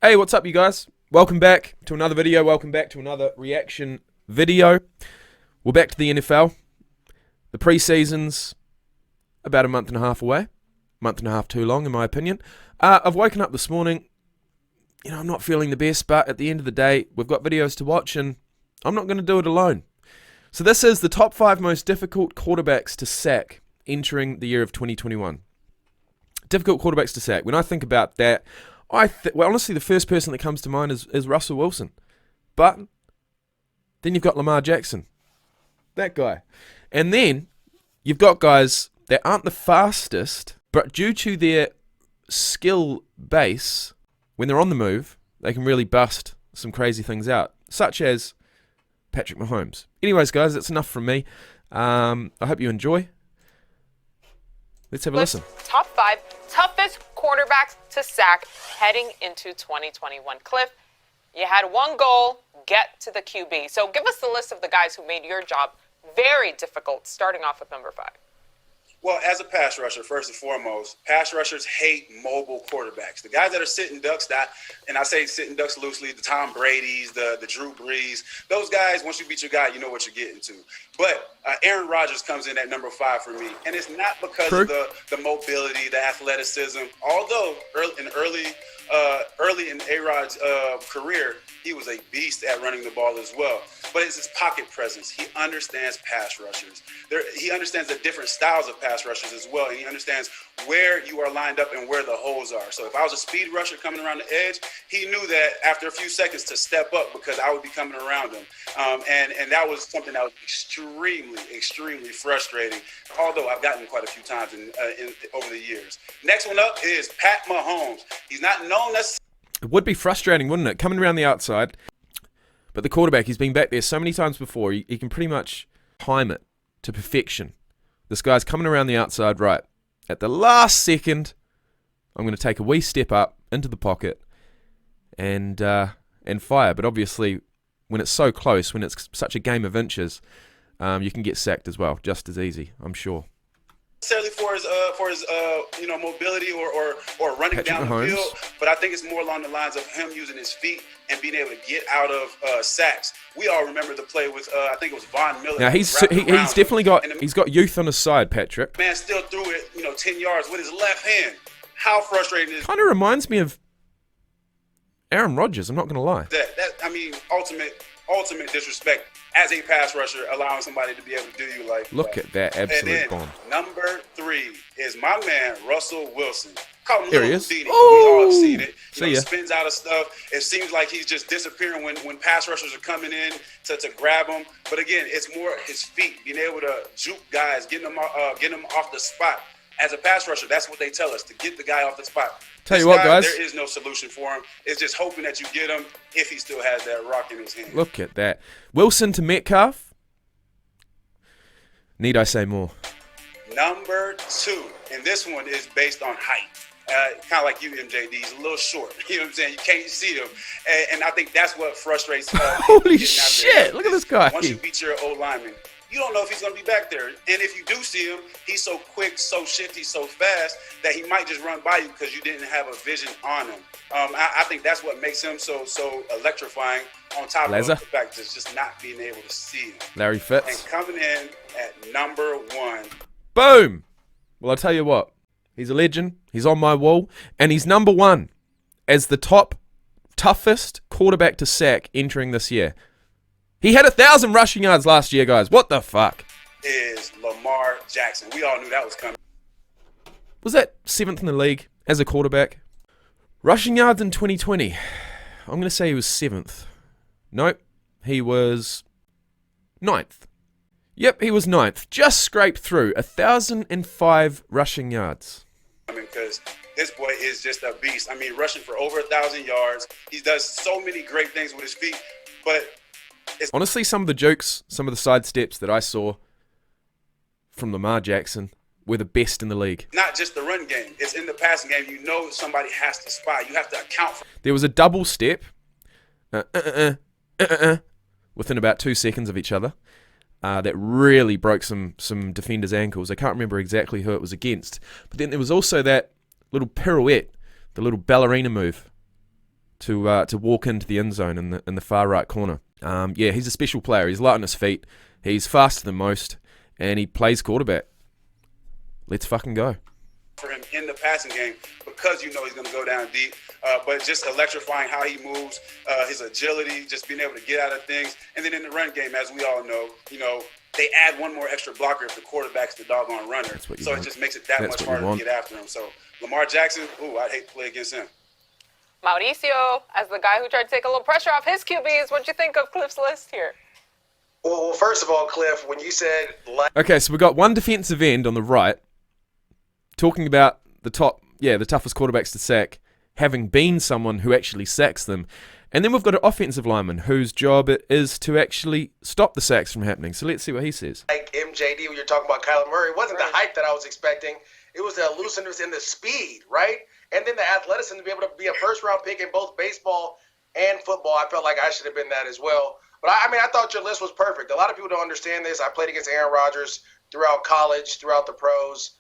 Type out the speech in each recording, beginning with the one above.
Hey, what's up, you guys? Welcome back to another video. Welcome back to another reaction video. We're back to the NFL. The preseason's about a month and a half away. Month and a half too long, in my opinion. I've woken up this morning. I'm not feeling the best, but at the end of the day, we've got videos to watch, and I'm not going to do it alone. So this is the top 5 most difficult quarterbacks to sack entering the year of 2021. Difficult quarterbacks to sack. When I think about that, honestly, the first person that comes to mind is Russell Wilson. But then you've got Lamar Jackson. That guy. And then you've got guys that aren't the fastest, but due to their skill base, when they're on the move, they can really bust some crazy things out, such as Patrick Mahomes. Anyways, guys, that's enough from me. I hope you enjoy. Let's have a listen. Top 5 toughest quarterbacks to sack heading into 2021. Cliff, you had one goal, get to the QB. So give us the list of the guys who made your job very difficult, starting off with number 5. Well, as a pass rusher, first and foremost, pass rushers hate mobile quarterbacks. The guys that are sitting ducks, and I say sitting ducks loosely, the Tom Brady's, the Drew Brees, those guys, once you beat your guy, you know what you're getting to. But Aaron Rodgers comes in at number 5 for me. And it's not because of the mobility, the athleticism. Although early in A-Rod's career, he was a beast at running the ball as well. But it's his pocket presence. He understands pass rushers. He understands the different styles of pass rushers as well. And he understands where you are lined up and where the holes are. So if I was a speed rusher coming around the edge, he knew that after a few seconds to step up because I would be coming around him. And that was something that was extremely frustrating, although I've gotten quite a few times over the years. Next one up is Pat Mahomes. He's not known as... It would be frustrating, wouldn't it? Coming around the outside. But the quarterback, he's been back there so many times before, he can pretty much time it to perfection. This guy's coming around the outside, right. At the last second, I'm going to take a wee step up into the pocket and fire. But obviously, when it's so close, when it's such a game of inches, you can get sacked as well, just as easy, I'm sure. Necessarily for his mobility or running Patrick down Mahomes. the field, but I think it's more along the lines of him using his feet and being able to get out of sacks. We all remember the play with I think it was Von Miller. Now he's definitely got youth on his side, Patrick. Man still threw it 10 yards with his left hand. How frustrating is Kind of reminds me of Aaron Rodgers, I'm not going to lie. Ultimate disrespect as a pass rusher, allowing somebody to be able to do you like Look that. at that absolute bomb. Number 3 is my man, Russell Wilson. Call him Here he Lil is. Houdini. Oh! We all have seen it. See ya. Spins out of stuff. It seems like he's just disappearing when pass rushers are coming in to grab him. But again, it's more his feet, being able to juke guys, getting them off the spot. As a pass rusher, that's what they tell us, to get the guy off the spot. Tell you what, guys. There is no solution for him. It's just hoping that you get him if he still has that rock in his hand. Look at that. Wilson to Metcalf. Need I say more? Number 2, and this one is based on height. Kind of like you, MJD. He's a little short. You know what I'm saying? You can't see him. And I think that's what frustrates Holy shit. Look at this guy. Once you beat your O-lineman, you don't know if he's going to be back there. And if you do see him, he's so quick, so shifty, so fast that he might just run by you because you didn't have a vision on him. I think that's what makes him so electrifying, on top of the fact of just not being able to see him. Larry Fitz. And coming in at number 1. Boom. Well, I'll tell you what. He's a legend. He's on my wall. And he's number 1 as the toughest quarterback to sack entering this year. He had 1,000 rushing yards last year, guys. What the fuck? Is Lamar Jackson. We all knew that was coming. Was that 7th in the league as a quarterback? Rushing yards in 2020. I'm going to say he was 7th. Nope. He was 9th. Yep, he was 9th. Just scraped through 1,005 rushing yards. Because this boy is just a beast. Rushing for over 1,000 yards. He does so many great things with his feet. But honestly, some of the jokes, some of the side steps that I saw from Lamar Jackson were the best in the league. Not just the run game. It's in the passing game. You know somebody has to spy. You have to account for. There was a double step within about 2 seconds of each other that really broke some defenders' ankles. I can't remember exactly who it was against. But then there was also that little pirouette, the little ballerina move to walk into the end zone in the far right corner. Yeah, he's a special player. He's light on his feet. He's faster than most, and he plays quarterback. Let's fucking go. For him in the passing game, because you know he's going to go down deep, but just electrifying how he moves, his agility, just being able to get out of things. And then in the run game, as we all know, they add one more extra blocker if the quarterback's the doggone runner. So it just makes it that much harder to get after him. So Lamar Jackson, I'd hate to play against him. Mauricio, as the guy who tried to take a little pressure off his QBs, what'd you think of Cliff's list here? Well, first of all, Cliff, when you said... Okay, so we got one defensive end on the right, talking about the toughest quarterbacks to sack, having been someone who actually sacks them. And then we've got an offensive lineman whose job it is to actually stop the sacks from happening. So let's see what he says. Like MJD, when you're talking about Kyler Murray, it wasn't the hype that I was expecting. It was the elusiveness and the speed, right? And then the athleticism to be able to be a first-round pick in both baseball and football. I felt like I should have been that as well. But, I thought your list was perfect. A lot of people don't understand this. I played against Aaron Rodgers throughout college, throughout the pros.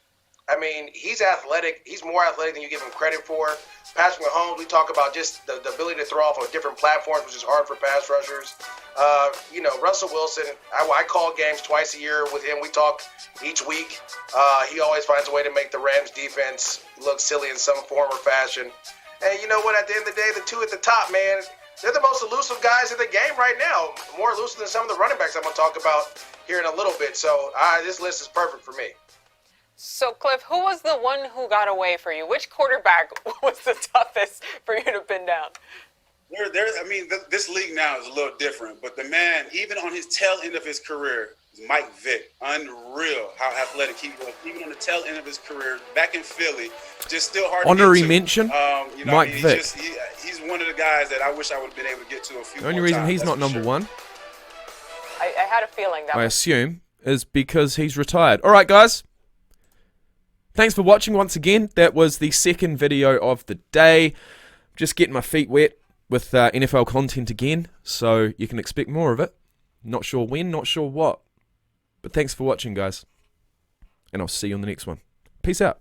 He's athletic. He's more athletic than you give him credit for. Patrick Mahomes, we talk about just the ability to throw off of different platforms, which is hard for pass rushers. Russell Wilson, I call games twice a year with him. We talk each week. He always finds a way to make the Rams defense look silly in some form or fashion. And you know what? At the end of the day, the two at the top, man, they're the most elusive guys in the game right now. More elusive than some of the running backs I'm going to talk about here in a little bit. So this list is perfect for me. So, Cliff, who was the one who got away for you? Which quarterback was the toughest for you to pin down? This league now is a little different, but the man, even on his tail end of his career, is Mike Vick. Unreal how athletic he was. Even on the tail end of his career, back in Philly, just still hard Honorary to get to. mention, Mike Vick. He's one of the guys that I wish I would have been able to get to a few more times. The only reason he's not number one, I had a feeling that I assume, is because he's retired. All right, guys. Thanks for watching once again. That was the second video of the day. Just getting my feet wet with NFL content again, so you can expect more of it. Not sure when, not sure what. But thanks for watching, guys. And I'll see you on the next one. Peace out.